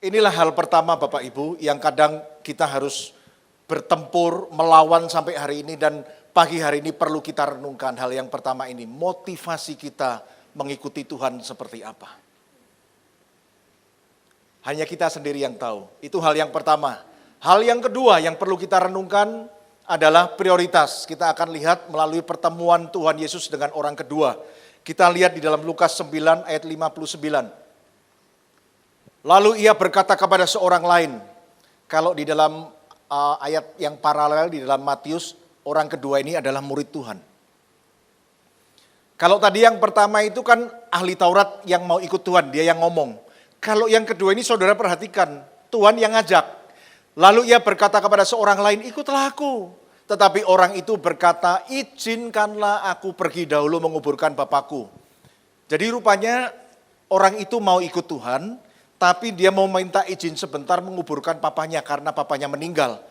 Inilah hal pertama Bapak Ibu yang kadang kita harus bertempur, melawan sampai hari ini dan pagi hari ini perlu kita renungkan hal yang pertama ini. Motivasi kita mengikuti Tuhan seperti apa. Hanya kita sendiri yang tahu. Itu hal yang pertama. Hal yang kedua yang perlu kita renungkan adalah prioritas. Kita akan lihat melalui pertemuan Tuhan Yesus dengan orang kedua. Kita lihat di dalam Lukas 9 ayat 59. Lalu ia berkata kepada seorang lain, kalau di dalam ayat yang paralel di dalam Matius, orang kedua ini adalah murid Tuhan. Kalau tadi yang pertama itu kan ahli Taurat yang mau ikut Tuhan, dia yang ngomong. Kalau yang kedua ini saudara perhatikan, Tuhan yang ngajak. Lalu ia berkata kepada seorang lain, ikutlah aku. Tetapi orang itu berkata, izinkanlah aku pergi dahulu menguburkan Bapakku. Jadi rupanya orang itu mau ikut Tuhan, tapi dia mau minta izin sebentar menguburkan papanya karena papanya meninggal.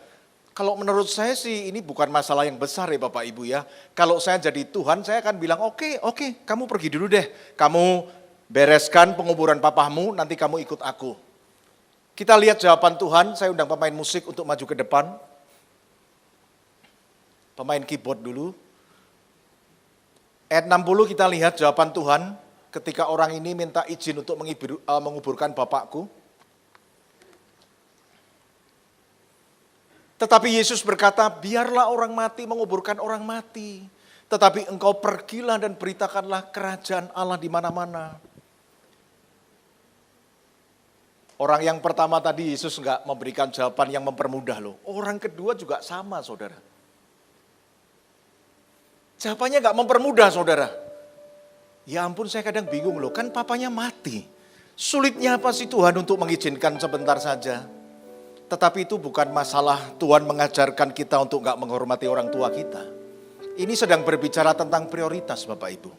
Kalau menurut saya sih ini bukan masalah yang besar ya Bapak Ibu ya. Kalau saya jadi Tuhan saya akan bilang oke, kamu pergi dulu deh. Kamu bereskan penguburan papamu, nanti kamu ikut aku. Kita lihat jawaban Tuhan, saya undang pemain musik untuk maju ke depan. Pemain keyboard dulu. Ayat 60 kita lihat jawaban Tuhan. Ketika orang ini minta izin untuk menguburkan bapakku. Tetapi Yesus berkata, biarlah orang mati menguburkan orang mati. Tetapi engkau pergilah dan beritakanlah kerajaan Allah di mana-mana. Orang yang pertama tadi Yesus enggak memberikan jawaban yang mempermudah loh. Orang kedua juga sama saudara. Jawabannya enggak mempermudah saudara. Ya ampun saya kadang bingung loh, kan papanya mati. Sulitnya apa sih Tuhan untuk mengizinkan sebentar saja? Tetapi itu bukan masalah Tuhan mengajarkan kita untuk enggak menghormati orang tua kita. Ini sedang berbicara tentang prioritas Bapak Ibu.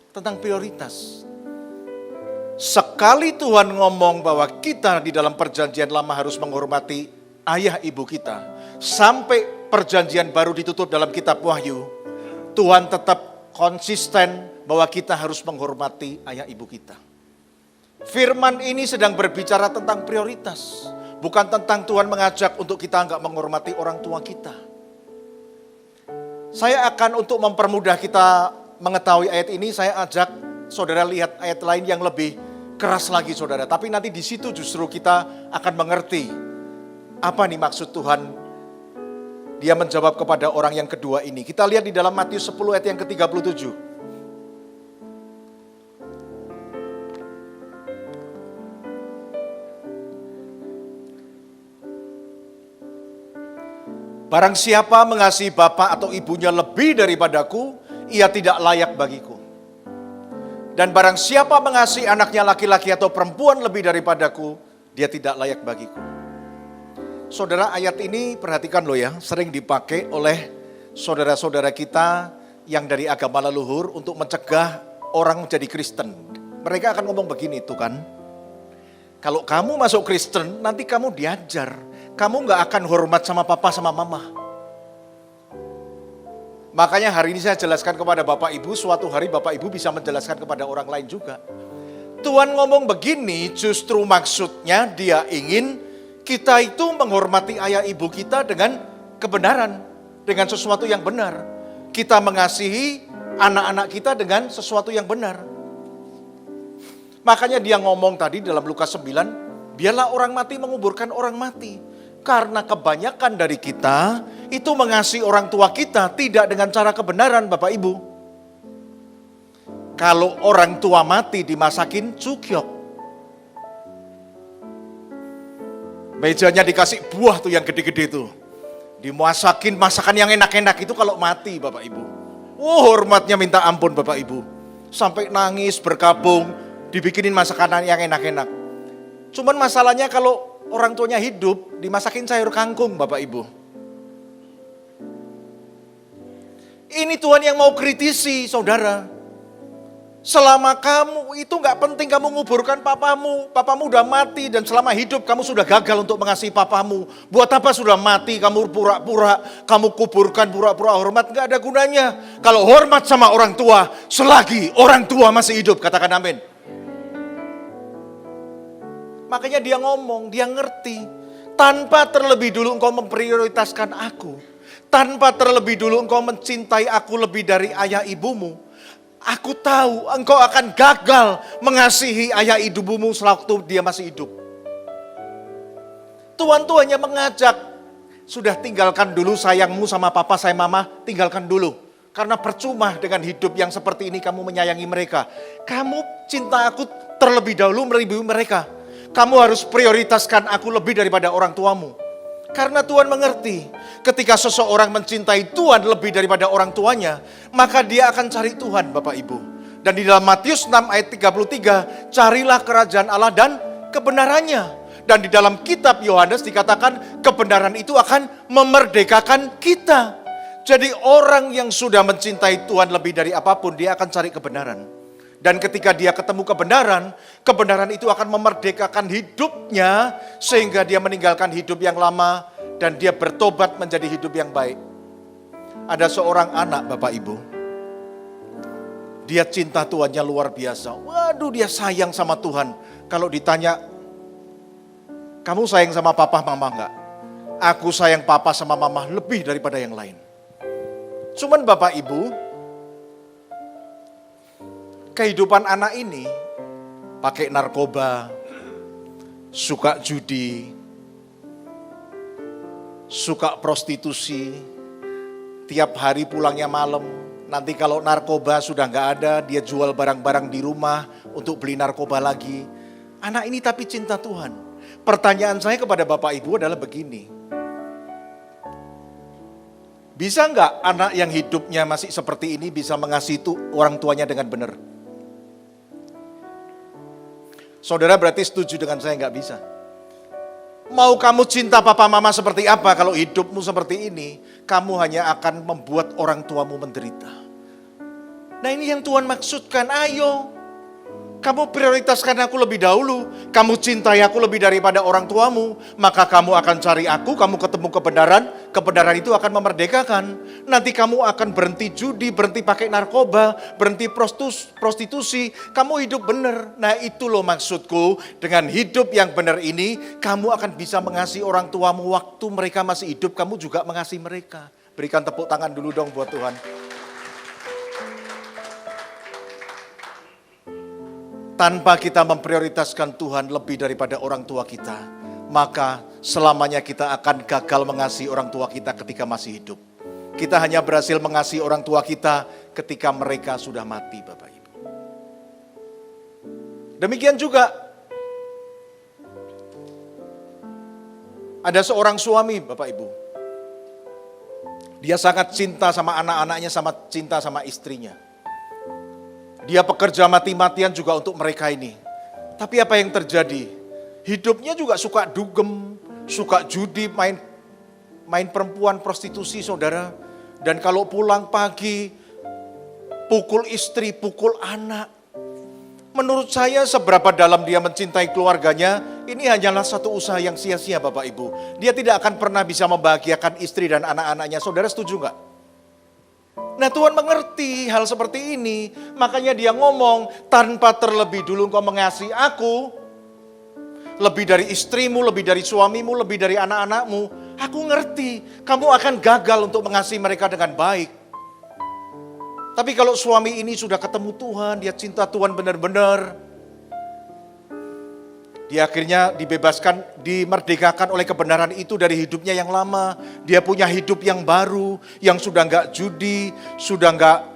Tentang prioritas. Sekali Tuhan ngomong bahwa kita di dalam perjanjian lama harus menghormati ayah ibu kita. Sampai perjanjian baru ditutup dalam kitab Wahyu. Tuhan tetap konsisten bahwa kita harus menghormati ayah ibu kita. Firman ini sedang berbicara tentang prioritas. Bukan tentang Tuhan mengajak untuk kita enggak menghormati orang tua kita. Saya akan untuk mempermudah kita mengetahui ayat ini, saya ajak saudara lihat ayat lain yang lebih keras lagi saudara. Tapi nanti di situ justru kita akan mengerti apa nih maksud Tuhan. Dia menjawab kepada orang yang kedua ini. Kita lihat di dalam Matius 10 ayat yang ke-37. Barang siapa mengasihi bapak atau ibunya lebih daripadaku, ia tidak layak bagiku. Dan barang siapa mengasihi anaknya laki-laki atau perempuan lebih daripadaku, dia tidak layak bagiku. Saudara, ayat ini perhatikan loh ya, sering dipakai oleh saudara-saudara kita yang dari agama leluhur untuk mencegah orang menjadi Kristen. Mereka akan ngomong begini tuh kan, kalau kamu masuk Kristen nanti kamu diajar, kamu gak akan hormat sama papa sama mama. Makanya hari ini saya jelaskan kepada Bapak Ibu, suatu hari Bapak Ibu bisa menjelaskan kepada orang lain juga. Tuhan ngomong begini justru maksudnya dia ingin kita itu menghormati ayah ibu kita dengan kebenaran, dengan sesuatu yang benar. Kita mengasihi anak-anak kita dengan sesuatu yang benar. Makanya dia ngomong tadi dalam Lukas 9, biarlah orang mati menguburkan orang mati. Karena kebanyakan dari kita itu mengasihi orang tua kita tidak dengan cara kebenaran Bapak Ibu. Kalau orang tua mati dimasakin cukyok. Mejanya dikasih buah tuh yang gede-gede tuh. Dimasakin masakan yang enak-enak itu kalau mati Bapak Ibu. Hormatnya minta ampun Bapak Ibu. Sampai nangis berkabung, dibikinin masakan yang enak-enak. Cuman masalahnya kalau orang tuanya hidup, dimasakin sayur kangkung Bapak Ibu. Ini Tuhan yang mau kritisi saudara. Selama kamu itu gak penting kamu nguburkan papamu. Papamu udah mati dan selama hidup kamu sudah gagal untuk mengasihi papamu. Buat apa sudah mati kamu pura-pura, kamu kuburkan pura-pura hormat, gak ada gunanya. Kalau hormat sama orang tua, selagi orang tua masih hidup, katakan amin. Makanya dia ngomong, dia ngerti. Tanpa terlebih dulu engkau memprioritaskan aku. Tanpa terlebih dulu engkau mencintai aku lebih dari ayah ibumu. Aku tahu engkau akan gagal mengasihi ayah ibumu sewaktu dia masih hidup. Tuhan hanya mengajak, sudah tinggalkan dulu sayangmu sama papa, saya mama, tinggalkan dulu. Karena percuma dengan hidup yang seperti ini kamu menyayangi mereka. Kamu cinta aku terlebih dahulu melebihi mereka. Kamu harus prioritaskan aku lebih daripada orang tuamu. Karena Tuhan mengerti, ketika seseorang mencintai Tuhan lebih daripada orang tuanya, maka dia akan cari Tuhan, Bapak Ibu. Dan di dalam Matius 6 ayat 33, carilah kerajaan Allah dan kebenarannya. Dan di dalam kitab Yohanes dikatakan kebenaran itu akan memerdekakan kita. Jadi orang yang sudah mencintai Tuhan lebih dari apapun, dia akan cari kebenaran. Dan ketika dia ketemu kebenaran, kebenaran itu akan memerdekakan hidupnya sehingga dia meninggalkan hidup yang lama dan dia bertobat menjadi hidup yang baik. Ada seorang anak, Bapak Ibu. Dia cinta Tuhannya luar biasa. Waduh, dia sayang sama Tuhan. Kalau ditanya, kamu sayang sama papa mama enggak? Aku sayang papa sama mama lebih daripada yang lain. Cuman Bapak Ibu, kehidupan anak ini pakai narkoba, suka judi, suka prostitusi, tiap hari pulangnya malam. Nanti kalau narkoba sudah nggak ada, dia jual barang-barang di rumah untuk beli narkoba lagi. Anak ini tapi cinta Tuhan. Pertanyaan saya kepada Bapak Ibu adalah begini. Bisa nggak anak yang hidupnya masih seperti ini bisa mengasihi orang tuanya dengan benar? Saudara berarti setuju dengan saya nggak bisa. Mau kamu cinta papa mama seperti apa kalau hidupmu seperti ini, kamu hanya akan membuat orang tuamu menderita. Nah ini yang Tuhan maksudkan, ayo. Kamu prioritaskan aku lebih dahulu, kamu cintai aku lebih daripada orang tuamu, maka kamu akan cari aku, kamu ketemu kebenaran, kebenaran itu akan memerdekakan. Nanti kamu akan berhenti judi, berhenti pakai narkoba, berhenti prostitusi, kamu hidup benar. Nah itu loh maksudku, dengan hidup yang benar ini, kamu akan bisa mengasihi orang tuamu waktu mereka masih hidup, kamu juga mengasihi mereka. Berikan tepuk tangan dulu dong buat Tuhan. Tanpa kita memprioritaskan Tuhan lebih daripada orang tua kita, maka selamanya kita akan gagal mengasihi orang tua kita ketika masih hidup. Kita hanya berhasil mengasihi orang tua kita ketika mereka sudah mati, Bapak Ibu. Demikian juga ada seorang suami, Bapak Ibu. Dia sangat cinta sama anak-anaknya, sama cinta sama istrinya. Dia bekerja mati-matian juga untuk mereka ini. Tapi apa yang terjadi? Hidupnya juga suka dugem, suka judi, main perempuan, prostitusi, saudara. Dan kalau pulang pagi, pukul istri, pukul anak. Menurut saya seberapa dalam dia mencintai keluarganya, ini hanyalah satu usaha yang sia-sia Bapak Ibu. Dia tidak akan pernah bisa membahagiakan istri dan anak-anaknya. Saudara setuju enggak? Nah Tuhan mengerti hal seperti ini, makanya dia ngomong, tanpa terlebih dulu engkau mengasihi aku, lebih dari istrimu, lebih dari suamimu, lebih dari anak-anakmu, aku ngerti, kamu akan gagal untuk mengasihi mereka dengan baik. Tapi kalau suami ini sudah ketemu Tuhan, dia cinta Tuhan benar-benar, dia akhirnya dibebaskan, dimerdekakan oleh kebenaran itu dari hidupnya yang lama. Dia punya hidup yang baru, yang sudah enggak judi, sudah enggak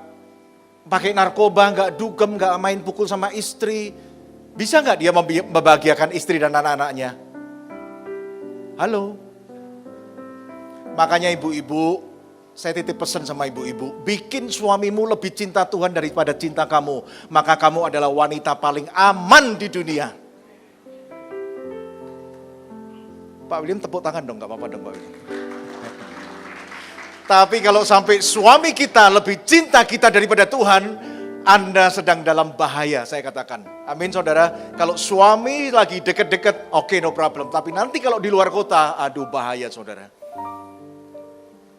pakai narkoba, enggak dugem, enggak main pukul sama istri. Bisa enggak dia membahagiakan istri dan anak-anaknya? Halo? Makanya ibu-ibu, saya titip pesan sama ibu-ibu, bikin suamimu lebih cinta Tuhan daripada cinta kamu. Maka kamu adalah wanita paling aman di dunia. Pak William tepuk tangan dong, gak apa-apa dong Pak William. Tapi kalau sampai suami kita lebih cinta kita daripada Tuhan, Anda sedang dalam bahaya, saya katakan. Amin saudara, kalau suami lagi deket-deket, oke, no problem. Tapi nanti kalau di luar kota, aduh bahaya saudara.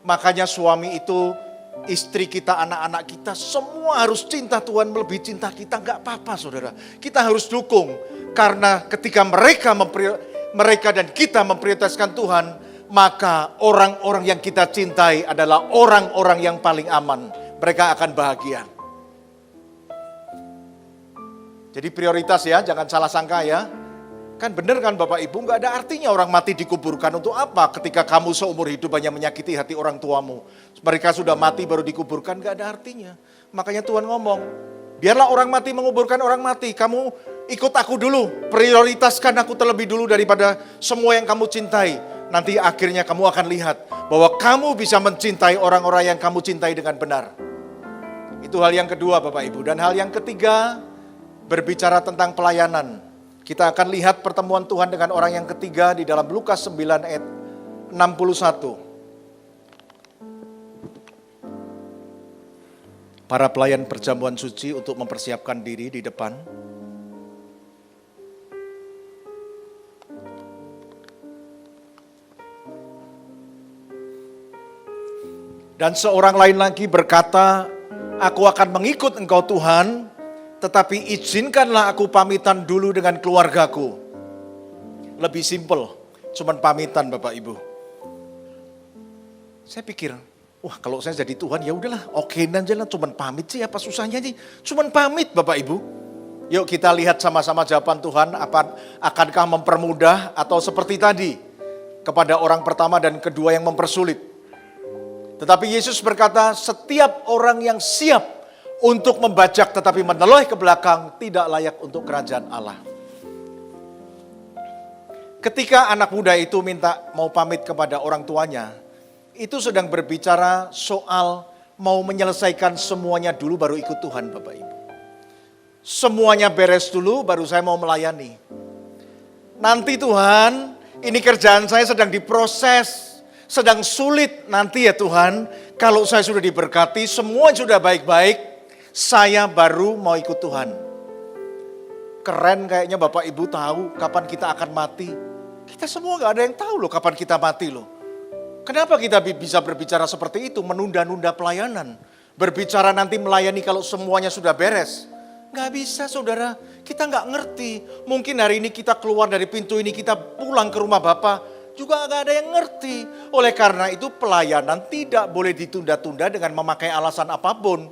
Makanya suami itu, istri kita, anak-anak kita, semua harus cinta Tuhan, melebihi cinta kita, gak apa-apa saudara. Kita harus dukung. Karena ketika mereka dan kita memprioritaskan Tuhan, maka orang-orang yang kita cintai adalah orang-orang yang paling aman. Mereka akan bahagia. Jadi prioritas ya, jangan salah sangka ya. Kan benar kan Bapak Ibu, gak ada artinya orang mati dikuburkan. Untuk apa ketika kamu seumur hidup hanya menyakiti hati orang tuamu. Mereka sudah mati baru dikuburkan, gak ada artinya. Makanya Tuhan ngomong, biarlah orang mati menguburkan orang mati. Kamu ikut aku dulu, prioritaskan aku terlebih dulu daripada semua yang kamu cintai. Nanti akhirnya kamu akan lihat bahwa kamu bisa mencintai orang-orang yang kamu cintai dengan benar. Itu hal yang kedua Bapak Ibu. Dan hal yang ketiga, berbicara tentang pelayanan. Kita akan lihat pertemuan Tuhan dengan orang yang ketiga di dalam Lukas 9 ayat 61. Para pelayan perjamuan suci untuk mempersiapkan diri di depan. Dan seorang lain lagi berkata, aku akan mengikut engkau Tuhan, tetapi izinkanlah aku pamitan dulu dengan keluargaku. Lebih simpel, cuman pamitan Bapak Ibu. Saya pikir, wah kalau saya jadi Tuhan ya udahlah, oke aja lah, cuman pamit sih, apa susahnya sih? Cuman pamit Bapak Ibu. Yuk kita lihat sama-sama jawaban Tuhan, akankah mempermudah atau seperti tadi, kepada orang pertama dan kedua yang mempersulit. Tetapi Yesus berkata, setiap orang yang siap untuk membajak tetapi meneloi ke belakang tidak layak untuk kerajaan Allah. Ketika anak muda itu minta mau pamit kepada orang tuanya, itu sedang berbicara soal mau menyelesaikan semuanya dulu baru ikut Tuhan Bapak Ibu. Semuanya beres dulu baru saya mau melayani. Nanti Tuhan, ini kerjaan saya sedang diproses. Sedang sulit nanti ya Tuhan, kalau saya sudah diberkati, semua sudah baik-baik, saya baru mau ikut Tuhan. Keren kayaknya Bapak Ibu tahu kapan kita akan mati. Kita semua gak ada yang tahu loh kapan kita mati loh. Kenapa kita bisa berbicara seperti itu, menunda-nunda pelayanan. Berbicara nanti melayani kalau semuanya sudah beres. Gak bisa saudara, kita gak ngerti. Mungkin hari ini kita keluar dari pintu ini, kita pulang ke rumah Bapak. Juga gak ada yang ngerti. Oleh karena itu pelayanan tidak boleh ditunda-tunda dengan memakai alasan apapun.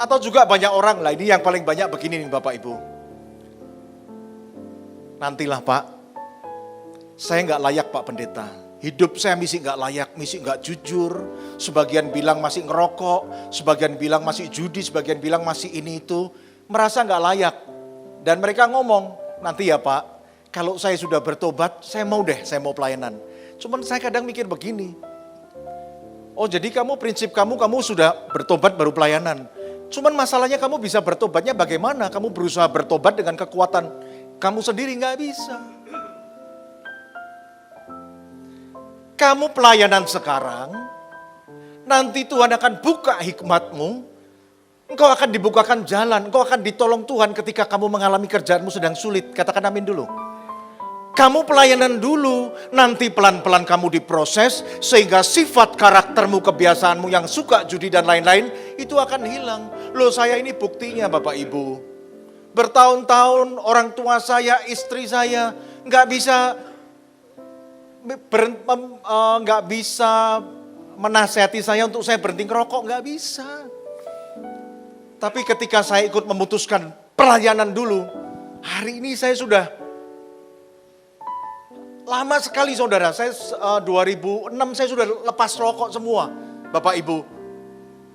Atau juga banyak orang lah, ini yang paling banyak begini nih Bapak Ibu. Nantilah Pak, saya gak layak Pak Pendeta. Hidup saya mesti gak layak, mesti gak jujur. Sebagian bilang masih ngerokok, sebagian bilang masih judi, sebagian bilang masih ini itu. Merasa gak layak. Dan mereka ngomong, nanti ya Pak, kalau saya sudah bertobat, saya mau pelayanan. Cuman saya kadang mikir begini. Oh jadi prinsip kamu sudah bertobat baru pelayanan. Cuman masalahnya kamu bisa bertobatnya bagaimana? Kamu berusaha bertobat dengan kekuatan kamu sendiri, gak bisa. Kamu pelayanan sekarang, nanti Tuhan akan buka hikmatmu. Engkau akan dibukakan jalan, engkau akan ditolong Tuhan ketika kamu mengalami kerjaanmu sedang sulit. Katakan amin dulu. Kamu pelayanan dulu, nanti pelan-pelan kamu diproses, sehingga sifat karaktermu, kebiasaanmu yang suka judi dan lain-lain, itu akan hilang. Loh saya ini buktinya Bapak Ibu. Bertahun-tahun orang tua saya, istri saya, nggak bisa menasihati saya untuk saya berhenti ngerokok, nggak bisa. Tapi ketika saya ikut memutuskan pelayanan dulu, hari ini saya sudah lama sekali saudara, saya 2006 saya sudah lepas rokok semua, Bapak Ibu.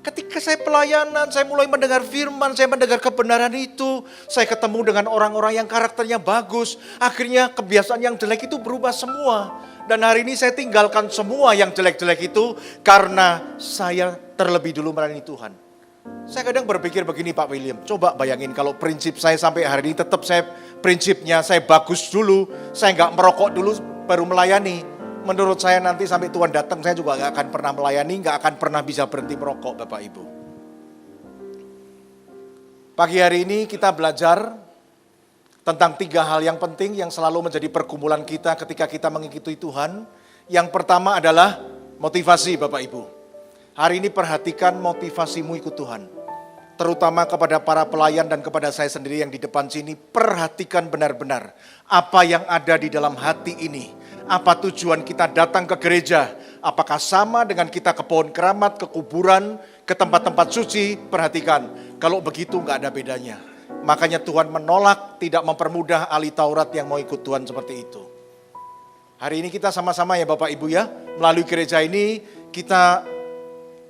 Ketika saya pelayanan, saya mulai mendengar firman, saya mendengar kebenaran itu. Saya ketemu dengan orang-orang yang karakternya bagus. Akhirnya kebiasaan yang jelek itu berubah semua. Dan hari ini saya tinggalkan semua yang jelek-jelek itu karena saya terlebih dulu melayani Tuhan. Saya kadang berpikir begini Pak William, coba bayangin kalau prinsip saya sampai hari ini tetap prinsipnya saya bagus dulu, saya nggak merokok dulu baru melayani. Menurut saya nanti sampai Tuhan datang saya juga nggak akan pernah melayani, nggak akan pernah bisa berhenti merokok Bapak Ibu. Pagi hari ini kita belajar tentang 3 hal yang penting yang selalu menjadi pergumulan kita ketika kita mengikuti Tuhan. Yang pertama adalah motivasi Bapak Ibu. Hari ini perhatikan motivasimu ikut Tuhan. terutama kepada para pelayan dan kepada saya sendiri yang di depan sini, perhatikan benar-benar apa yang ada di dalam hati ini. Apa tujuan kita datang ke gereja? Apakah sama dengan kita ke pohon keramat, ke kuburan, ke tempat-tempat suci? Perhatikan, kalau begitu nggak ada bedanya. Makanya Tuhan menolak, tidak mempermudah ahli Taurat yang mau ikut Tuhan seperti itu. Hari ini kita sama-sama ya Bapak Ibu ya, melalui gereja ini kita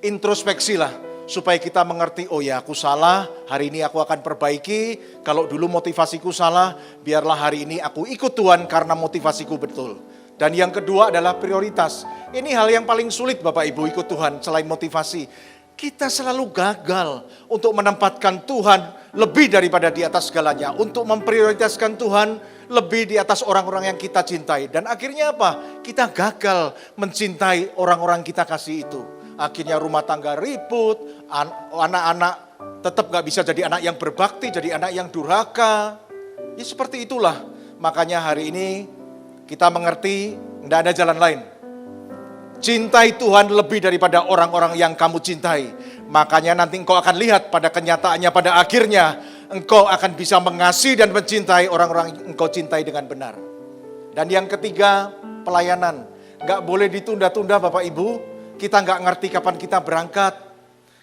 introspeksi lah, supaya kita mengerti, oh ya aku salah, hari ini aku akan perbaiki. Kalau dulu motivasiku salah, biarlah hari ini aku ikut Tuhan karena motivasiku betul. Dan yang kedua adalah prioritas. Ini hal yang paling sulit Bapak Ibu ikut Tuhan selain motivasi. Kita selalu gagal untuk menempatkan Tuhan lebih daripada di atas segalanya. Untuk memprioritaskan Tuhan lebih di atas orang-orang yang kita cintai. Dan akhirnya apa? Kita gagal mencintai orang-orang kita kasih itu. Akhirnya rumah tangga ribut, anak-anak tetap gak bisa jadi anak yang berbakti, jadi anak yang durhaka. Ya seperti itulah. Makanya hari ini kita mengerti, tidak ada jalan lain. Cintai Tuhan lebih daripada orang-orang yang kamu cintai. Makanya nanti engkau akan lihat pada kenyataannya, pada akhirnya engkau akan bisa mengasihi dan mencintai orang-orang yang engkau cintai dengan benar. Dan yang ketiga, pelayanan. Gak boleh ditunda-tunda Bapak Ibu. Kita gak ngerti kapan kita berangkat.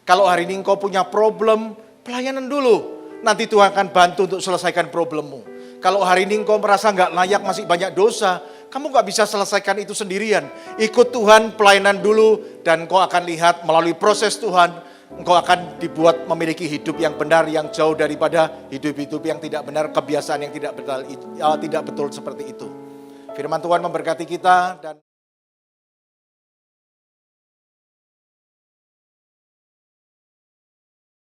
Kalau hari ini engkau punya problem, pelayanan dulu. Nanti Tuhan akan bantu untuk selesaikan problemmu. Kalau hari ini engkau merasa gak layak, masih banyak dosa, kamu gak bisa selesaikan itu sendirian. Ikut Tuhan, pelayanan dulu, dan engkau akan lihat melalui proses Tuhan, engkau akan dibuat memiliki hidup yang benar, yang jauh daripada hidup-hidup yang tidak benar, kebiasaan yang tidak betul seperti itu. Firman Tuhan memberkati kita dan